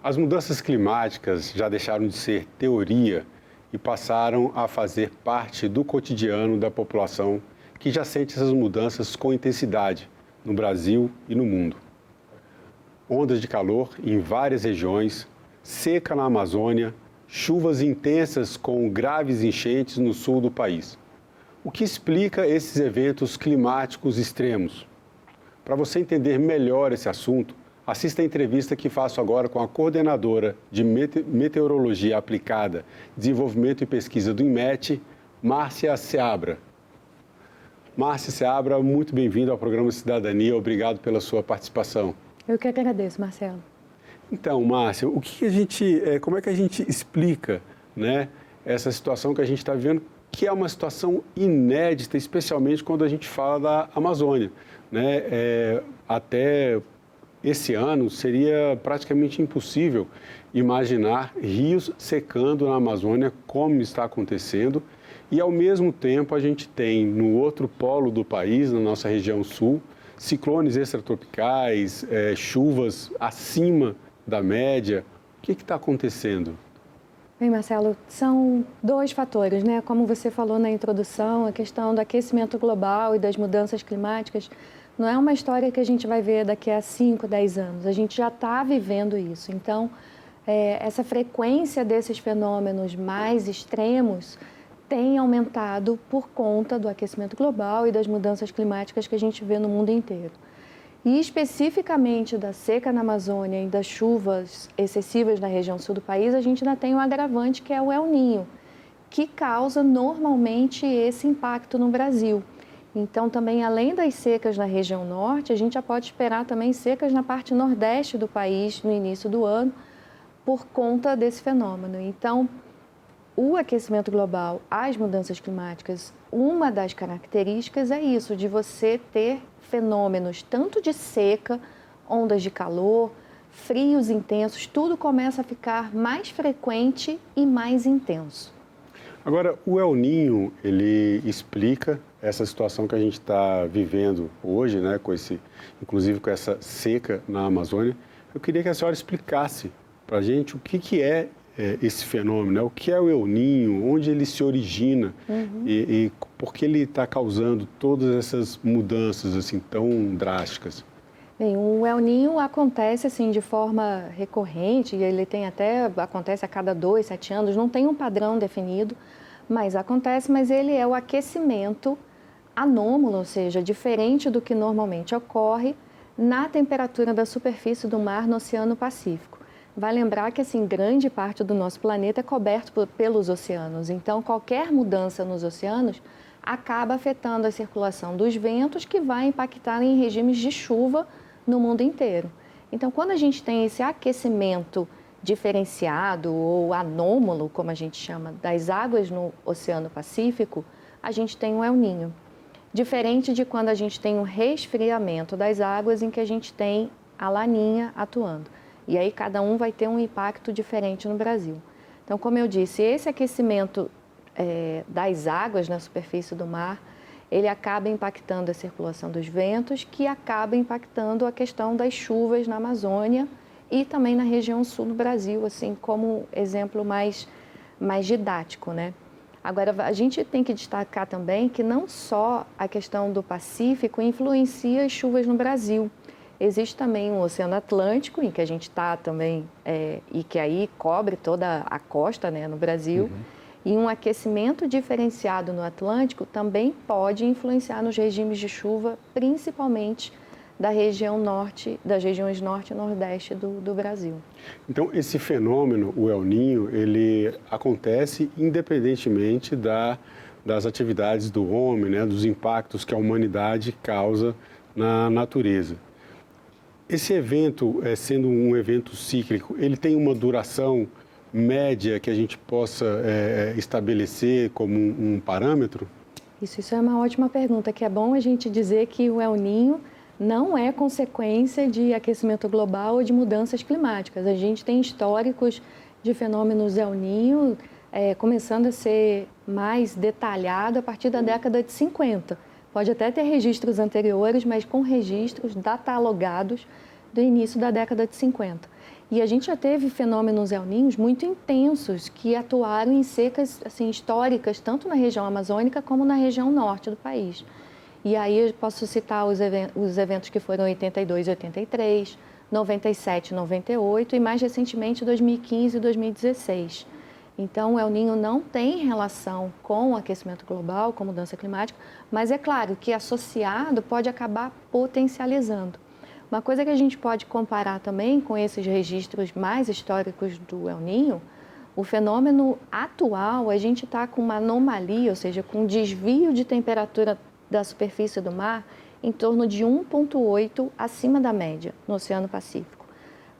As mudanças climáticas já deixaram de ser teoria e passaram a fazer parte do cotidiano da população que já sente essas mudanças com intensidade no Brasil e no mundo. Ondas de calor em várias regiões, seca na Amazônia, chuvas intensas com graves enchentes no sul do país. O que explica esses eventos climáticos extremos? Para você entender melhor esse assunto, assista a entrevista que faço agora com a coordenadora de Meteorologia Aplicada, Desenvolvimento e Pesquisa do INMET, Márcia Seabra. Márcia Seabra, muito bem-vindo ao programa Cidadania. Obrigado pela sua participação. Eu que agradeço, Marcelo. Então, Márcia, como é que a gente explica, né, essa situação que a gente está vivendo, que é uma situação inédita, especialmente quando a gente fala da Amazônia, né? Até esse ano seria praticamente impossível imaginar rios secando na Amazônia como está acontecendo e, ao mesmo tempo, a gente tem no outro polo do país, na nossa região sul, ciclones extratropicais, chuvas acima da média. O que está acontecendo? Bem, Marcelo, são dois fatores, né? Como você falou na introdução, a questão do aquecimento global e das mudanças climáticas não é uma história que a gente vai ver daqui a 5, 10 anos. A gente já está vivendo isso. Então, essa frequência desses fenômenos mais extremos tem aumentado por conta do aquecimento global e das mudanças climáticas que a gente vê no mundo inteiro. E especificamente da seca na Amazônia e das chuvas excessivas na região sul do país, a gente ainda tem um agravante que é o El Niño, que causa normalmente esse impacto no Brasil. Então, também, além das secas na região norte, a gente já pode esperar também secas na parte nordeste do país no início do ano, por conta desse fenômeno. Então, o aquecimento global, as mudanças climáticas, uma das características é isso, de você ter fenômenos tanto de seca, ondas de calor, frios intensos, tudo começa a ficar mais frequente e mais intenso. Agora, o El Niño, ele explica essa situação que a gente está vivendo hoje, né, inclusive com essa seca na Amazônia. Eu queria que a senhora explicasse para a gente o que é esse fenômeno, né? O que é o El Niño, onde ele se origina e por que ele está causando todas essas mudanças assim tão drásticas. Bem, o El Niño acontece assim de forma recorrente, e ele acontece a cada 2, 7 anos, não tem um padrão definido, mas acontece, mas ele é o aquecimento anômalo, ou seja, diferente do que normalmente ocorre na temperatura da superfície do mar no Oceano Pacífico. Vai lembrar que assim, grande parte do nosso planeta é coberto pelos oceanos, então qualquer mudança nos oceanos acaba afetando a circulação dos ventos, que vai impactar em regimes de chuva no mundo inteiro. Então, quando a gente tem esse aquecimento diferenciado ou anômalo, como a gente chama, das águas no Oceano Pacífico, a gente tem um El Niño. Diferente de quando a gente tem um resfriamento das águas, em que a gente tem a Laninha atuando. E aí cada um vai ter um impacto diferente no Brasil. Então, como eu disse, esse aquecimento das águas na superfície do mar, ele acaba impactando a circulação dos ventos, que acaba impactando a questão das chuvas na Amazônia e também na região sul do Brasil, assim como exemplo mais didático, né? Agora, a gente tem que destacar também que não só a questão do Pacífico influencia as chuvas no Brasil. Existe também um Oceano Atlântico, em que a gente está também, e que aí cobre toda a costa, né, no Brasil. E um aquecimento diferenciado no Atlântico também pode influenciar nos regimes de chuva, principalmente da região norte, das regiões norte e nordeste do Brasil. Então, esse fenômeno, o El Niño, ele acontece independentemente das atividades do homem, né, dos impactos que a humanidade causa na natureza. Esse evento, sendo um evento cíclico, ele tem uma duração média que a gente possa estabelecer como um parâmetro? Isso é uma ótima pergunta, que é bom a gente dizer que o El Niño não é consequência de aquecimento global ou de mudanças climáticas. A gente tem históricos de fenômenos El Niño começando a ser mais detalhado a partir da década de 50. Pode até ter registros anteriores, mas com registros datalogados do início da década de 50. E a gente já teve fenômenos El Niños muito intensos que atuaram em secas assim, históricas, tanto na região amazônica como na região norte do país. E aí eu posso citar os eventos que foram 82 e 83, 97 e 98 e mais recentemente 2015 e 2016. Então, o El Niño não tem relação com o aquecimento global, com mudança climática, mas é claro que associado pode acabar potencializando. Uma coisa que a gente pode comparar também com esses registros mais históricos do El Niño, o fenômeno atual, a gente está com uma anomalia, ou seja, com um desvio de temperatura da superfície do mar em torno de 1,8 acima da média no Oceano Pacífico.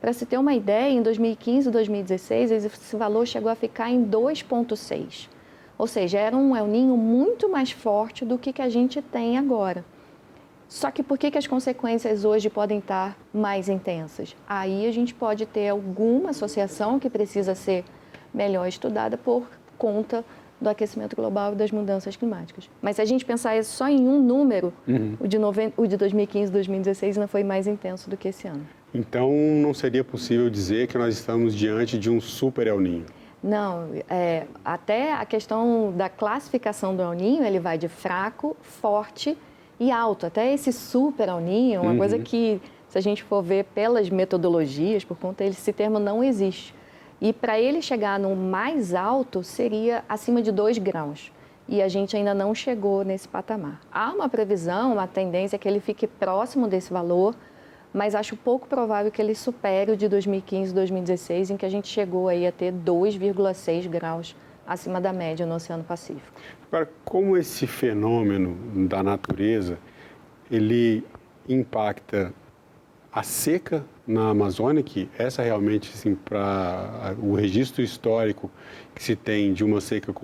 Para se ter uma ideia, em 2015 e 2016, esse valor chegou a ficar em 2,6. Ou seja, era um El Niño muito mais forte do que a gente tem agora. Só que por que as consequências hoje podem estar mais intensas? Aí a gente pode ter alguma associação que precisa ser melhor estudada por conta do aquecimento global e das mudanças climáticas. Mas se a gente pensar só em um número, o de 2015 e 2016 ainda foi mais intenso do que esse ano. Então, não seria possível dizer que nós estamos diante de um super El Niño? Não, até a questão da classificação do El Niño, ele vai de fraco, forte e alto. Até esse super El Niño, uma coisa que, se a gente for ver pelas metodologias, por conta esse termo não existe. E para ele chegar no mais alto, seria acima de 2 graus. E a gente ainda não chegou nesse patamar. Há uma previsão, uma tendência que ele fique próximo desse valor, mas acho pouco provável que ele supere o de 2015 e 2016, em que a gente chegou aí a ter 2,6 graus acima da média no Oceano Pacífico. Agora, como esse fenômeno da natureza, ele impacta a seca na Amazônia, que essa realmente, assim, para o registro histórico que se tem de uma seca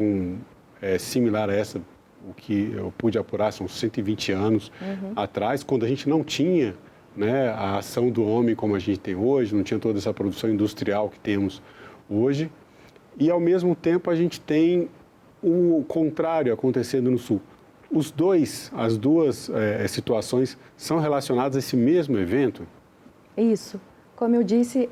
similar a essa, o que eu pude apurar, são 120 anos atrás, quando a gente não tinha, né, a ação do homem como a gente tem hoje, não tinha toda essa produção industrial que temos hoje, e ao mesmo tempo a gente tem o contrário acontecendo no sul. As duas situações são relacionadas a esse mesmo evento? Isso. Como eu disse,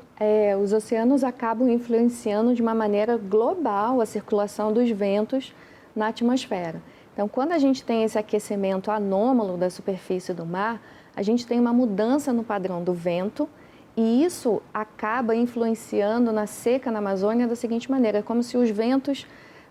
os oceanos acabam influenciando de uma maneira global a circulação dos ventos na atmosfera. Então, quando a gente tem esse aquecimento anômalo da superfície do mar, a gente tem uma mudança no padrão do vento e isso acaba influenciando na seca na Amazônia da seguinte maneira, como se os ventos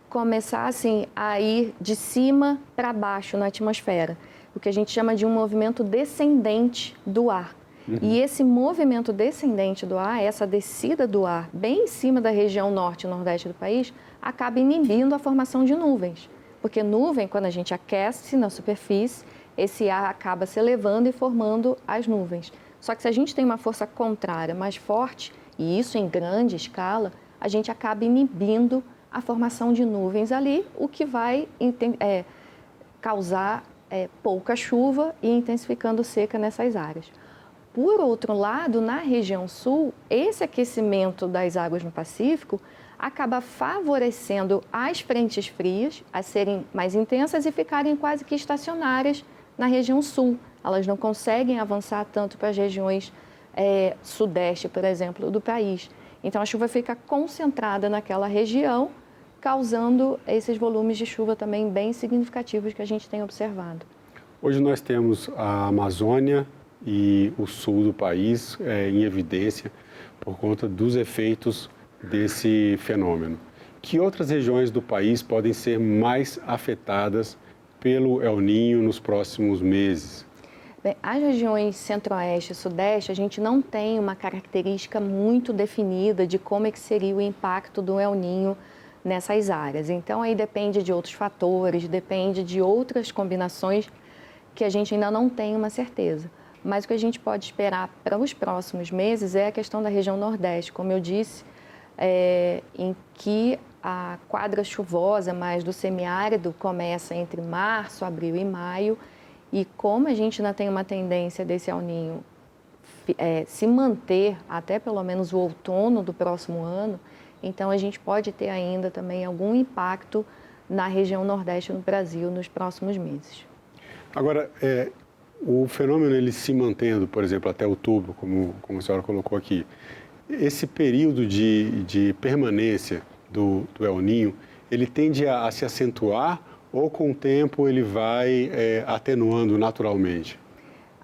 começassem a ir de cima para baixo na atmosfera, o que a gente chama de um movimento descendente do ar. E esse movimento descendente do ar, essa descida do ar bem em cima da região norte e nordeste do país, acaba inibindo a formação de nuvens. Porque nuvem, quando a gente aquece na superfície, esse ar acaba se elevando e formando as nuvens. Só que se a gente tem uma força contrária mais forte, e isso em grande escala, a gente acaba inibindo a formação de nuvens ali, o que vai causar pouca chuva e intensificando seca nessas áreas. Por outro lado, na região sul, esse aquecimento das águas no Pacífico acaba favorecendo as frentes frias a serem mais intensas e ficarem quase que estacionárias na região sul. Elas não conseguem avançar tanto para as regiões sudeste, por exemplo, do país. Então, a chuva fica concentrada naquela região, causando esses volumes de chuva também bem significativos que a gente tem observado. Hoje nós temos a Amazônia e o sul do país em evidência por conta dos efeitos desse fenômeno. Que outras regiões do país podem ser mais afetadas pelo El Niño nos próximos meses? Bem, as regiões centro-oeste e sudeste, a gente não tem uma característica muito definida de como é que seria o impacto do El Niño nessas áreas. Então, aí depende de outros fatores, depende de outras combinações que a gente ainda não tem uma certeza. Mas o que a gente pode esperar para os próximos meses é a questão da região Nordeste, como eu disse, em que a quadra chuvosa mais do semiárido começa entre março, abril e maio, e como a gente ainda tem uma tendência desse El Niño se manter até pelo menos o outono do próximo ano, então a gente pode ter ainda também algum impacto na região Nordeste no Brasil nos próximos meses. Agora, O fenômeno ele se mantendo, por exemplo, até outubro, como a senhora colocou aqui, esse período de permanência do El Niño, ele tende a se acentuar ou com o tempo ele vai atenuando naturalmente?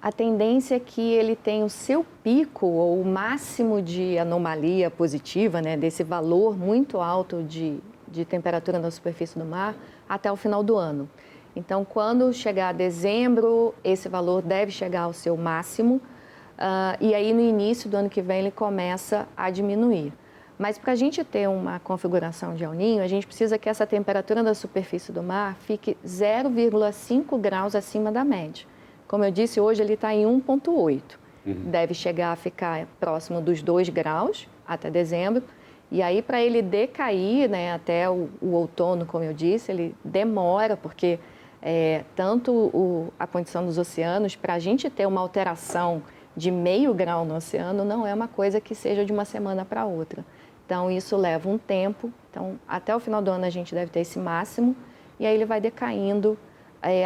A tendência é que ele tenha o seu pico ou o máximo de anomalia positiva, né, desse valor muito alto de temperatura na superfície do mar até o final do ano. Então, quando chegar dezembro, esse valor deve chegar ao seu máximo e aí no início do ano que vem ele começa a diminuir. Mas para a gente ter uma configuração de El Niño, a gente precisa que essa temperatura da superfície do mar fique 0,5 graus acima da média. Como eu disse, hoje ele está em 1,8. Deve chegar a ficar próximo dos 2 graus até dezembro. E aí, para ele decair, né, até o outono, como eu disse, ele demora, porque tanto a condição dos oceanos, para a gente ter uma alteração de meio grau no oceano, não é uma coisa que seja de uma semana para outra. Então, isso leva um tempo. Então, até o final do ano, a gente deve ter esse máximo. E aí, ele vai decaindo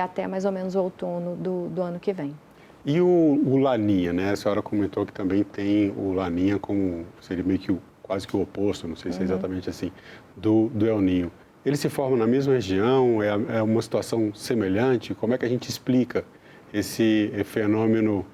até mais ou menos o outono do ano que vem. E o Laninha, né? A senhora comentou que também tem o Laninha como seria meio que quase que o oposto, não sei se é exatamente assim, do El Niño. Ele se forma na mesma região? É uma situação semelhante? Como é que a gente explica esse fenômeno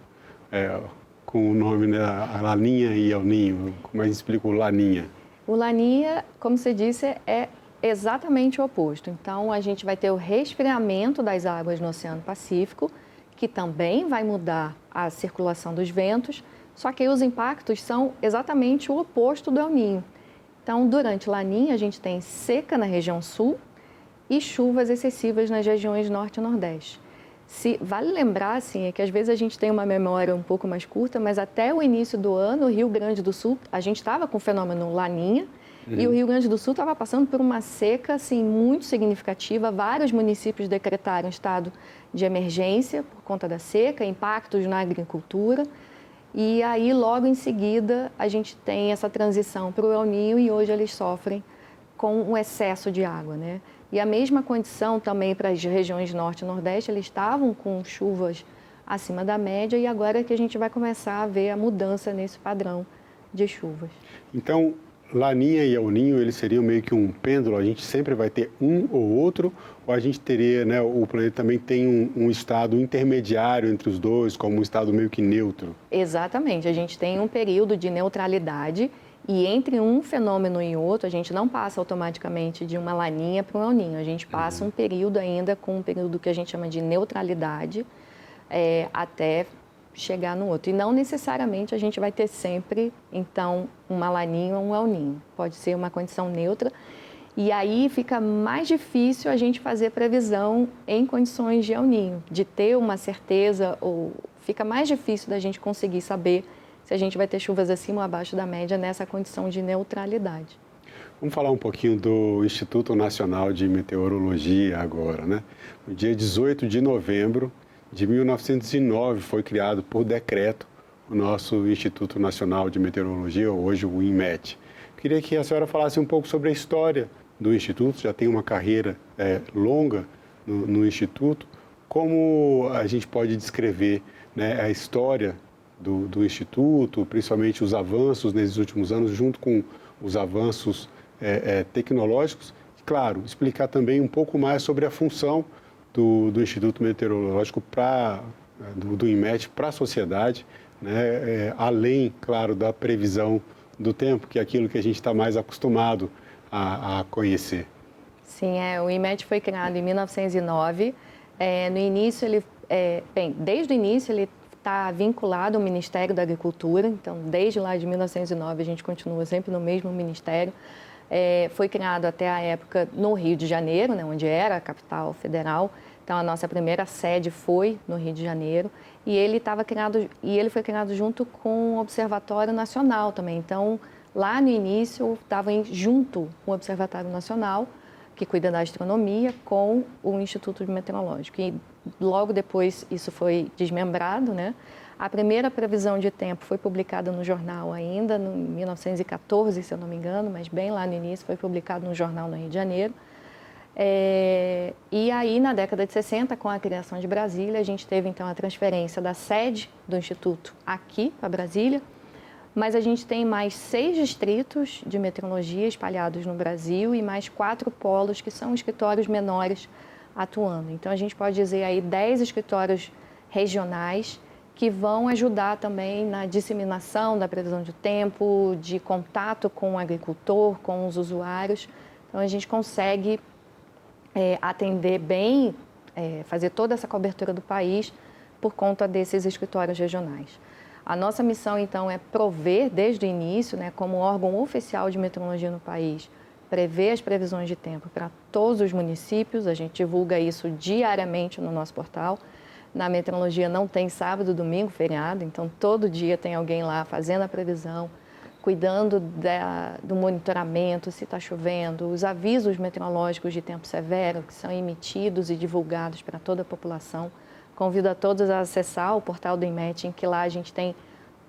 com o nome, né, Laninha e El Niño? Como é que explica o Laninha? O Laninha, como você disse, é exatamente o oposto. Então, a gente vai ter o resfriamento das águas no Oceano Pacífico, que também vai mudar a circulação dos ventos, só que aí os impactos são exatamente o oposto do El Niño. Então, durante o Laninha, a gente tem seca na região sul e chuvas excessivas nas regiões norte e nordeste. Vale lembrar, assim, é que às vezes a gente tem uma memória um pouco mais curta, mas até o início do ano, o Rio Grande do Sul, a gente estava com o fenômeno Laninha, e o Rio Grande do Sul estava passando por uma seca assim, muito significativa. Vários municípios decretaram estado de emergência por conta da seca, impactos na agricultura. E aí, logo em seguida, a gente tem essa transição para o El Niño e hoje eles sofrem com um excesso de água, né? E a mesma condição também para as regiões norte e nordeste, eles estavam com chuvas acima da média e agora é que a gente vai começar a ver a mudança nesse padrão de chuvas. Então, Laninha e El Niño, eles seriam meio que um pêndulo, a gente sempre vai ter um ou outro, ou a gente teria, né, o planeta também tem um estado intermediário entre os dois, como um estado meio que neutro? Exatamente, a gente tem um período de neutralidade e entre um fenômeno e outro, a gente não passa automaticamente de uma Laninha para um El Niño, a gente passa um período ainda com um período que a gente chama de neutralidade até chegar no outro. E não necessariamente a gente vai ter sempre, então, uma Laninha ou um El Niño. Pode ser uma condição neutra. E aí fica mais difícil a gente fazer previsão em condições de El Niño, de ter uma certeza, ou fica mais difícil da gente conseguir saber se a gente vai ter chuvas acima ou abaixo da média nessa condição de neutralidade. Vamos falar um pouquinho do Instituto Nacional de Meteorologia agora, né? No dia 18 de novembro de 1909 foi criado por decreto o nosso Instituto Nacional de Meteorologia, hoje o INMET. Queria que a senhora falasse um pouco sobre a história do Instituto, já tem uma carreira longa no Instituto. Como a gente pode descrever, né, a história do Instituto, principalmente os avanços nesses últimos anos, junto com os avanços tecnológicos? E, claro, explicar também um pouco mais sobre a função do Instituto Meteorológico do INMET para a sociedade, né? Além, claro, da previsão do tempo, que é aquilo que a gente está mais acostumado a conhecer. Sim, o INMET foi criado em 1909. No início, desde o início ele está vinculado ao Ministério da Agricultura, então desde lá de 1909 a gente continua sempre no mesmo ministério. Foi criado até a época no Rio de Janeiro, né, onde era a capital federal. Então, a nossa primeira sede foi no Rio de Janeiro e ele foi criado junto com o Observatório Nacional também. Então, lá no início, estava junto com o Observatório Nacional, que cuida da astronomia, com o Instituto Meteorológico. E logo depois isso foi desmembrado, né? A primeira previsão de tempo foi publicada no jornal ainda, em 1914, se eu não me engano, mas bem lá no início foi publicado no jornal no Rio de Janeiro. E aí, na década de 60, com a criação de Brasília, a gente teve, então, a transferência da sede do Instituto aqui para Brasília, mas a gente tem mais 6 distritos de meteorologia espalhados no Brasil e mais 4 polos, que são escritórios menores atuando. Então, a gente pode dizer aí 10 escritórios regionais que vão ajudar também na disseminação da previsão de tempo, de contato com o agricultor, com os usuários. Então, a gente consegue atender bem, fazer toda essa cobertura do país por conta desses escritórios regionais. A nossa missão, então, é prover desde o início, né, como órgão oficial de meteorologia no país, prever as previsões de tempo para todos os municípios. A gente divulga isso diariamente no nosso portal. Na meteorologia não tem sábado, domingo, feriado, então todo dia tem alguém lá fazendo a previsão, cuidando do monitoramento, se está chovendo, os avisos meteorológicos de tempo severo, que são emitidos e divulgados para toda a população. Convido a todos a acessar o portal do INMET, em que lá a gente tem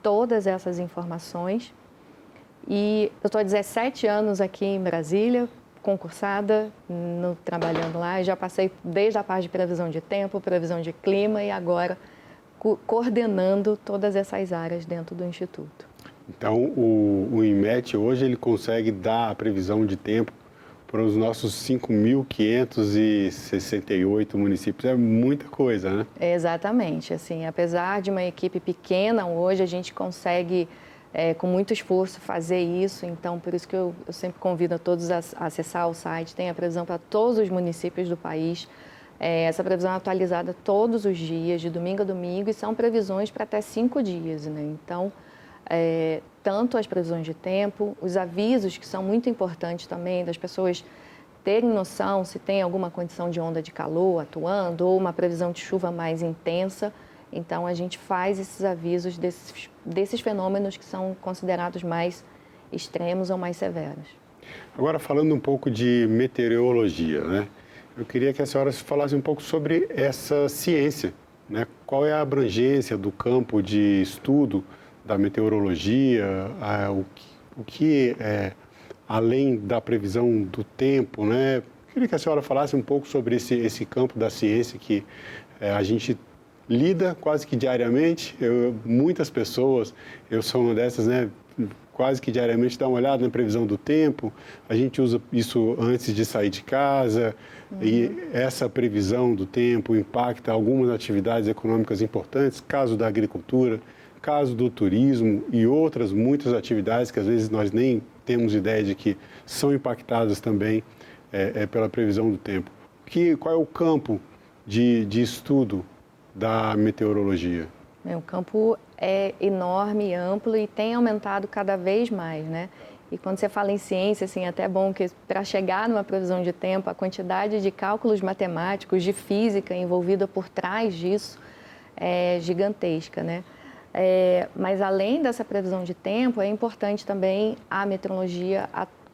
todas essas informações. E eu estou há 17 anos aqui em Brasília, concursada, trabalhando lá. Já passei desde a parte de previsão de tempo, previsão de clima e agora coordenando todas essas áreas dentro do Instituto. Então, o INMET hoje ele consegue dar a previsão de tempo para os nossos 5.568 municípios. É muita coisa, né? Exatamente. Assim, apesar de uma equipe pequena, hoje a gente consegue, com muito esforço, fazer isso. Então, por isso que eu sempre convido a todos a acessar o site. Tem a previsão para todos os municípios do país. Essa previsão é atualizada todos os dias, de domingo a domingo, e são previsões para até 5 dias, né? Então, tanto as previsões de tempo, os avisos, que são muito importantes também, das pessoas terem noção se tem alguma condição de onda de calor atuando ou uma previsão de chuva mais intensa. Então, a gente faz esses avisos desses fenômenos que são considerados mais extremos ou mais severos. Agora, falando um pouco de meteorologia, né? Eu queria que a senhora falasse um pouco sobre essa ciência, né? Qual é a abrangência do campo de estudo da meteorologia, o que além da previsão do tempo, né? Eu queria que a senhora falasse um pouco sobre esse campo da ciência que a gente lida quase que diariamente. Muitas pessoas, eu sou uma dessas, né? Quase que diariamente dá uma olhada na previsão do tempo. A gente usa isso antes de sair de casa. E essa previsão do tempo impacta algumas atividades econômicas importantes, caso da agricultura, caso do turismo e outras muitas atividades que às vezes nós nem temos ideia de que são impactadas também pela previsão do tempo. Qual é o campo de estudo da meteorologia? O campo é enorme, amplo e tem aumentado cada vez mais, né? E quando você fala em ciência, assim, é até bom que para chegar numa previsão de tempo, a quantidade de cálculos matemáticos, de física envolvida por trás disso é gigantesca, né? Mas além dessa previsão de tempo, é importante também a meteorologia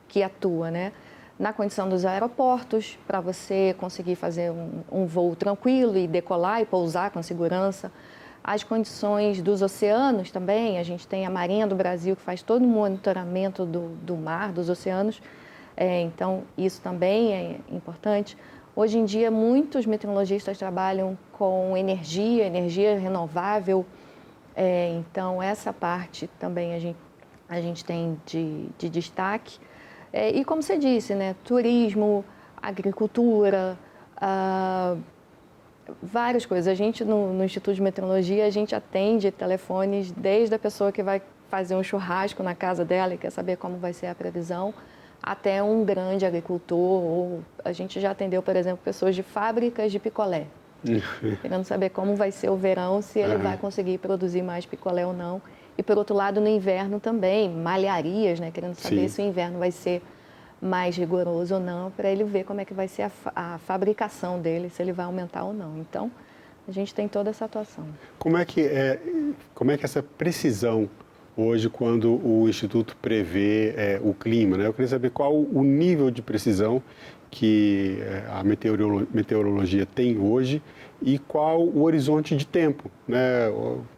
que atua, né? Na condição dos aeroportos, para você conseguir fazer um voo tranquilo e decolar e pousar com segurança. As condições dos oceanos também, a gente tem a Marinha do Brasil que faz todo o monitoramento do mar, dos oceanos, então isso também é importante. Hoje em dia, muitos meteorologistas trabalham com energia renovável, então essa parte também a gente tem de destaque. E como você disse, né, turismo, agricultura, várias coisas. A gente, no Instituto de Meteorologia, a gente atende telefones desde a pessoa que vai fazer um churrasco na casa dela e quer saber como vai ser a previsão, até um grande agricultor. Ou a gente já atendeu, por exemplo, pessoas de fábricas de picolé, querendo saber como vai ser o verão, se ele vai conseguir produzir mais picolé ou não. E, por outro lado, no inverno também, malharias, né, querendo saber se o inverno vai ser mais rigoroso ou não, para ele ver como é que vai ser a fabricação dele, se ele vai aumentar ou não. Então, a gente tem toda essa atuação. Como é que essa precisão hoje, quando o Instituto prevê o clima, né? Eu queria saber qual o nível de precisão que a meteorologia tem hoje e qual o horizonte de tempo, né?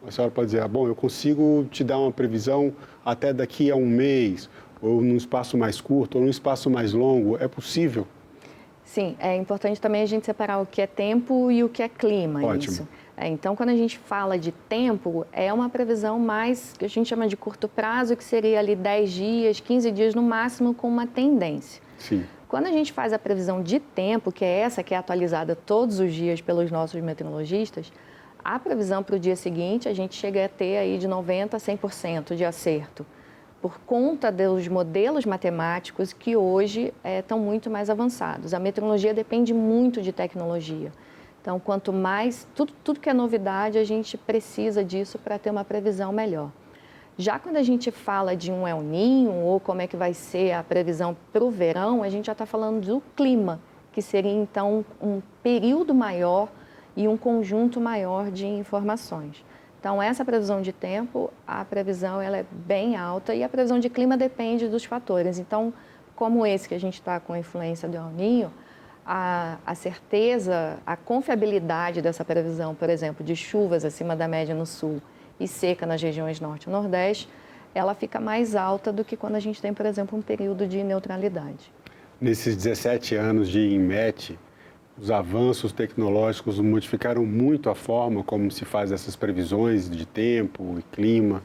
A senhora pode dizer, bom, eu consigo te dar uma previsão até daqui a um mês, ou num espaço mais curto, ou num espaço mais longo. É possível? Sim, é importante também a gente separar o que é tempo e o que é clima. Ótimo. Isso. Então, quando a gente fala de tempo, é uma previsão mais, que a gente chama de curto prazo, que seria ali 10 dias, 15 dias no máximo, com uma tendência. Sim. Quando a gente faz a previsão de tempo, que é essa que é atualizada todos os dias pelos nossos meteorologistas, a previsão para o dia seguinte, a gente chega a ter aí de 90% a 100% de acerto, por conta dos modelos matemáticos que hoje estão muito mais avançados. A meteorologia depende muito de tecnologia. Então, quanto mais, tudo que é novidade, a gente precisa disso para ter uma previsão melhor. Já quando a gente fala de um El Niño, ou como é que vai ser a previsão para o verão, a gente já está falando do clima, que seria, então, um período maior e um conjunto maior de informações. Então, essa previsão de tempo, a previsão ela é bem alta e a previsão de clima depende dos fatores. Então, como esse que a gente está com a influência do El Niño, a certeza, a confiabilidade dessa previsão, por exemplo, de chuvas acima da média no sul e seca nas regiões norte e nordeste, ela fica mais alta do que quando a gente tem, por exemplo, um período de neutralidade. Nesses 17 anos de INMET, os avanços tecnológicos modificaram muito a forma como se faz essas previsões de tempo e clima?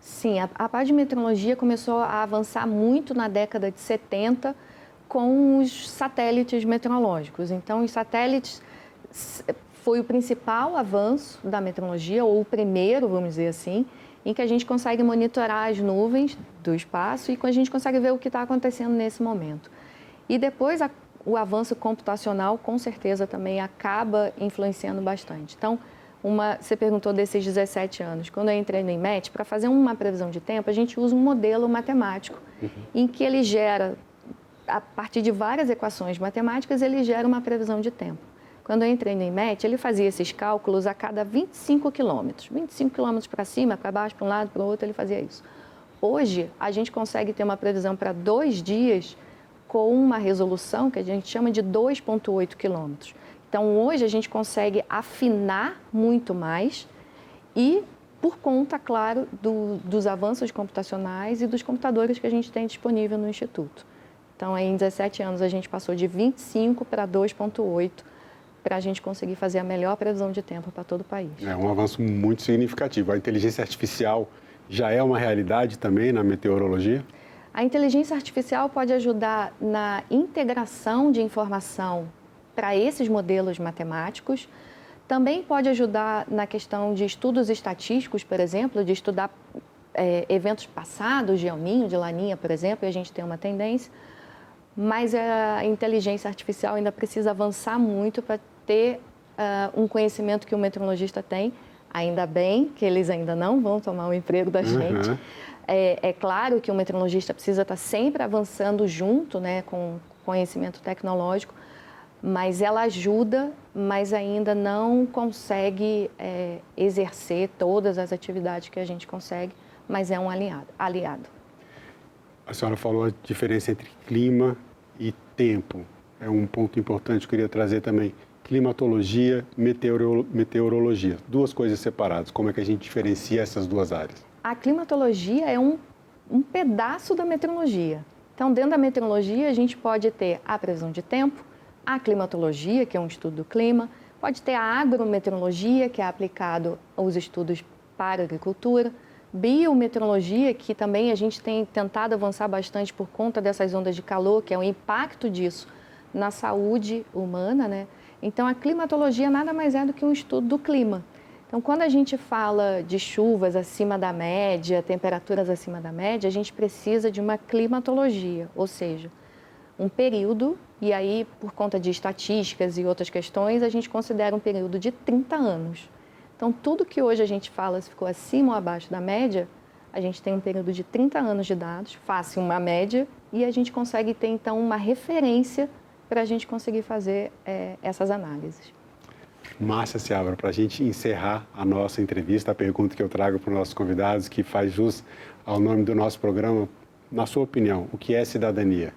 Sim, a parte de meteorologia começou a avançar muito na década de 70 com os satélites meteorológicos. Então, os satélites foi o principal avanço da meteorologia, ou o primeiro, vamos dizer assim, em que a gente consegue monitorar as nuvens do espaço e a gente consegue ver o que está acontecendo nesse momento. E depois, o avanço computacional, com certeza, também acaba influenciando bastante. Então, você perguntou desses 17 anos. Quando eu entrei no INMET, para fazer uma previsão de tempo, a gente usa um modelo matemático, em que ele gera, a partir de várias equações matemáticas, ele gera uma previsão de tempo. Quando eu entrei no INMET, ele fazia esses cálculos a cada 25 quilômetros. 25 quilômetros para cima, para baixo, para um lado, para o outro, ele fazia isso. Hoje, a gente consegue ter uma previsão para 2 dias com uma resolução que a gente chama de 2,8 quilômetros. Então, hoje, a gente consegue afinar muito mais e, por conta, claro, dos avanços computacionais e dos computadores que a gente tem disponível no Instituto. Então, aí, em 17 anos, a gente passou de 25 para 2,8 para a gente conseguir fazer a melhor previsão de tempo para todo o país. É um avanço muito significativo. A inteligência artificial já é uma realidade também na meteorologia? A inteligência artificial pode ajudar na integração de informação para esses modelos matemáticos. Também pode ajudar na questão de estudos estatísticos, por exemplo, de estudar eventos passados de El Niño, de Laninha, por exemplo, e a gente tem uma tendência. Mas a inteligência artificial ainda precisa avançar muito para ter um conhecimento que o meteorologista tem. Ainda bem que eles ainda não vão tomar o emprego da gente. É claro que o meteorologista precisa estar sempre avançando junto, né, com conhecimento tecnológico, mas ela ajuda, mas ainda não consegue exercer todas as atividades que a gente consegue, mas é um aliado. A senhora falou a diferença entre clima e tempo. É um ponto importante que eu queria trazer também. Climatologia, meteorologia. Duas coisas separadas. Como é que a gente diferencia essas duas áreas? A climatologia é um pedaço da meteorologia. Então, dentro da meteorologia, a gente pode ter a previsão de tempo, a climatologia, que é um estudo do clima, pode ter a agrometeorologia, que é aplicado aos estudos para a agricultura, biometeorologia, que também a gente tem tentado avançar bastante por conta dessas ondas de calor, que é o impacto disso na saúde humana, né? Então, a climatologia nada mais é do que um estudo do clima. Então, quando a gente fala de chuvas acima da média, temperaturas acima da média, a gente precisa de uma climatologia, ou seja, um período, e aí, por conta de estatísticas e outras questões, a gente considera um período de 30 anos. Então, tudo que hoje a gente fala se ficou acima ou abaixo da média, a gente tem um período de 30 anos de dados, faça uma média, e a gente consegue ter, então, uma referência para a gente conseguir fazer essas análises. Márcia Seabra, para a gente encerrar a nossa entrevista, a pergunta que eu trago para os nossos convidados, que faz jus ao nome do nosso programa, na sua opinião, o que é cidadania?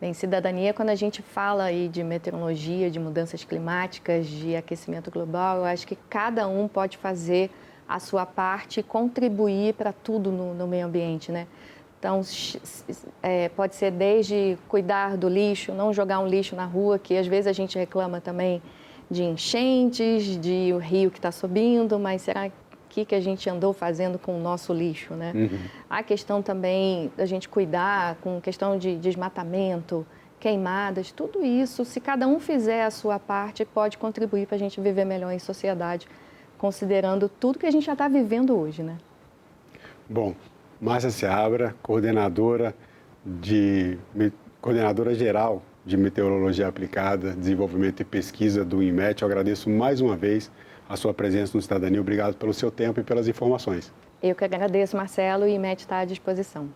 Bem, cidadania, quando a gente fala aí de meteorologia, de mudanças climáticas, de aquecimento global, eu acho que cada um pode fazer a sua parte e contribuir para tudo no meio ambiente, né? Então, pode ser desde cuidar do lixo, não jogar um lixo na rua, que às vezes a gente reclama também de enchentes, de o rio que está subindo, mas será que a gente andou fazendo com o nosso lixo, né? A questão também da gente cuidar com questão de desmatamento, queimadas, tudo isso, se cada um fizer a sua parte, pode contribuir para a gente viver melhor em sociedade, considerando tudo que a gente já está vivendo hoje, né? Bom, Márcia Seabra, coordenadora geral de Meteorologia Aplicada, Desenvolvimento e Pesquisa do INMET, eu agradeço mais uma vez a sua presença no Cidadania. Obrigado pelo seu tempo e pelas informações. Eu que agradeço, Marcelo, e o INMET está à disposição.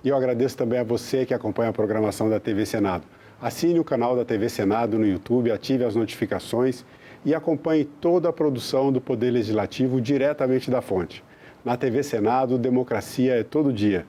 E eu agradeço também a você que acompanha a programação da TV Senado. Assine o canal da TV Senado no YouTube, ative as notificações e acompanhe toda a produção do Poder Legislativo diretamente da fonte. Na TV Senado, democracia é todo dia.